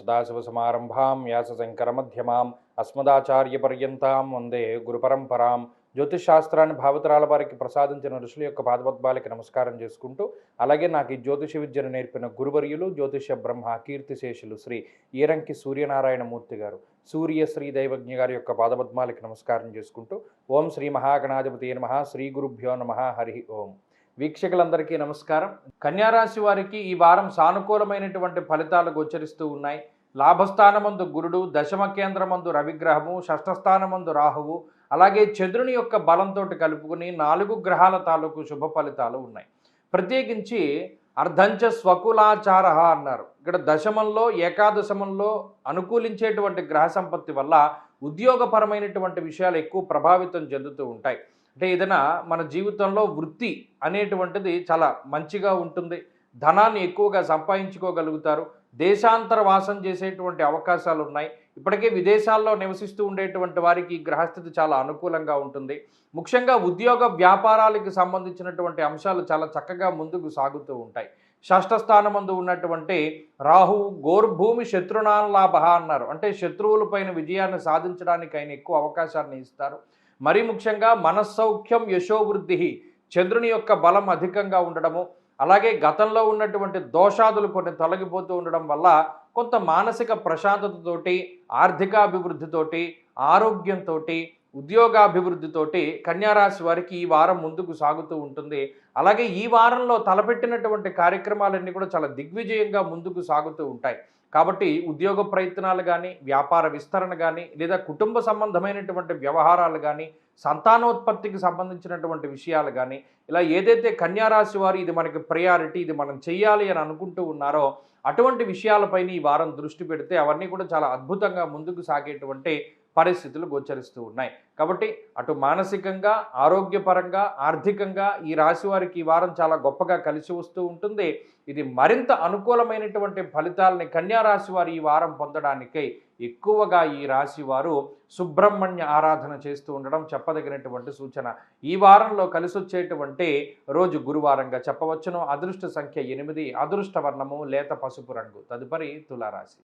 సదాశివసమారంభాం వ్యాసశంకరమధ్యమాం అస్మదాచార్యపర్యంతాం వందే గురుపరంపరాం. జ్యోతిషాస్త్రాన్ని భావతరాల వారికి ప్రసాదించిన ఋషుల యొక్క పాదపద్మాలకి నమస్కారం చేసుకుంటూ, అలాగే నాకు ఈ జ్యోతిష విద్యను నేర్పిన గురువర్యులు జ్యోతిష బ్రహ్మ కీర్తిశేషులు శ్రీ ఈరంకి సూర్యనారాయణమూర్తి గారు, సూర్యశ్రీ దైవజ్ఞ గారి యొక్క పాదపద్మాలకి నమస్కారం చేసుకుంటూ, ఓం శ్రీ మహాగణాధిపతి నమః, శ్రీ గురుభ్యో నమః, హరి ఓం. వీక్షకులందరికీ నమస్కారం. కన్యారాశి వారికి ఈ వారం సానుకూలమైనటువంటి ఫలితాలు గోచరిస్తూ ఉన్నాయి. లాభస్థానమందు గురుడు, దశమ కేంద్రమందు రవిగ్రహము, షష్ఠస్థానమందు రాహువు, అలాగే చంద్రుని యొక్క బలంతో కలుపుకుని 4 గ్రహాల తాలూకు శుభ ఫలితాలు ఉన్నాయి. ప్రత్యేకించి అర్ధంచ స్వకులాచార అన్నారు. ఇక్కడ దశమంలో ఏకాదశమంలో అనుకూలించేటువంటి గ్రహ సంపత్తి వల్ల ఉద్యోగపరమైనటువంటి విషయాలు ఎక్కువ ప్రభావితం చెందుతూ ఉంటాయి. అంటే ఏదైనా మన జీవితంలో వృత్తి అనేటువంటిది చాలా మంచిగా ఉంటుంది. ధనాన్ని ఎక్కువగా సంపాదించుకోగలుగుతారు. దేశాంతర వాసం చేసేటువంటి అవకాశాలు ఉన్నాయి. ఇప్పటికే విదేశాల్లో నివసిస్తూ ఉండేటువంటి వారికి ఈ గ్రహస్థితి చాలా అనుకూలంగా ఉంటుంది. ముఖ్యంగా ఉద్యోగ వ్యాపారాలకు సంబంధించినటువంటి అంశాలు చాలా చక్కగా ముందుకు సాగుతూ ఉంటాయి. షష్ఠ స్థానమందు ఉన్నటువంటి రాహువు గోర్భూమి శత్రునాన్ లాభ అన్నారు. అంటే శత్రువులపైన విజయాన్ని సాధించడానికి ఆయన ఎక్కువ అవకాశాన్ని ఇస్తారు. మరీ ముఖ్యంగా మనస్సౌఖ్యం యశోవృద్ధి, చంద్రుని యొక్క బలం అధికంగా ఉండడము, అలాగే గతంలో ఉన్నటువంటి దోషాదులు కొన్ని తొలగిపోతూ ఉండడం వల్ల కొంత మానసిక ప్రశాంతతతోటి, ఆర్థికాభివృద్ధితోటి, ఆరోగ్యంతో, ఉద్యోగాభివృద్ధితోటి కన్యారాశి వారికి ఈ వారం ముందుకు సాగుతూ ఉంటుంది. అలాగే ఈ వారంలో తలపెట్టినటువంటి కార్యక్రమాలన్నీ కూడా చాలా దిగ్విజయంగా ముందుకు సాగుతూ ఉంటాయి. కాబట్టి ఉద్యోగ ప్రయత్నాలు కానీ, వ్యాపార విస్తరణ కానీ, లేదా కుటుంబ సంబంధమైనటువంటి వ్యవహారాలు కానీ, సంతానోత్పత్తికి సంబంధించినటువంటి విషయాలు కానీ, ఇలా ఏదైతే కన్యారాశి వారు ఇది మనకి ప్రయారిటీ, ఇది మనం చెయ్యాలి అని అనుకుంటూ ఉన్నారో అటువంటి విషయాలపైన ఈ వారం దృష్టి పెడితే అవన్నీ కూడా చాలా అద్భుతంగా ముందుకు సాగేటువంటి పరిస్థితులు గోచరిస్తూ ఉన్నాయి. కాబట్టి అటు మానసికంగా, ఆరోగ్యపరంగా, ఆర్థికంగా ఈ రాశి వారికి ఈ వారం చాలా గొప్పగా కలిసి వస్తూ ఉంటుంది. ఇది మరింత అనుకూలమైనటువంటి ఫలితాలని కన్యారాశి వారు ఈ వారం పొందడానికై ఎక్కువగా ఈ రాశి వారు సుబ్రహ్మణ్య ఆరాధన చేస్తూ ఉండడం చెప్పదగినటువంటి సూచన. ఈ వారంలో కలిసి వచ్చేటువంటి రోజు గురువారంగా చెప్పవచ్చును. అదృష్ట సంఖ్య 8, అదృష్ట వర్ణము లేత పసుపు రంగు. తదుపరి తులారాశి.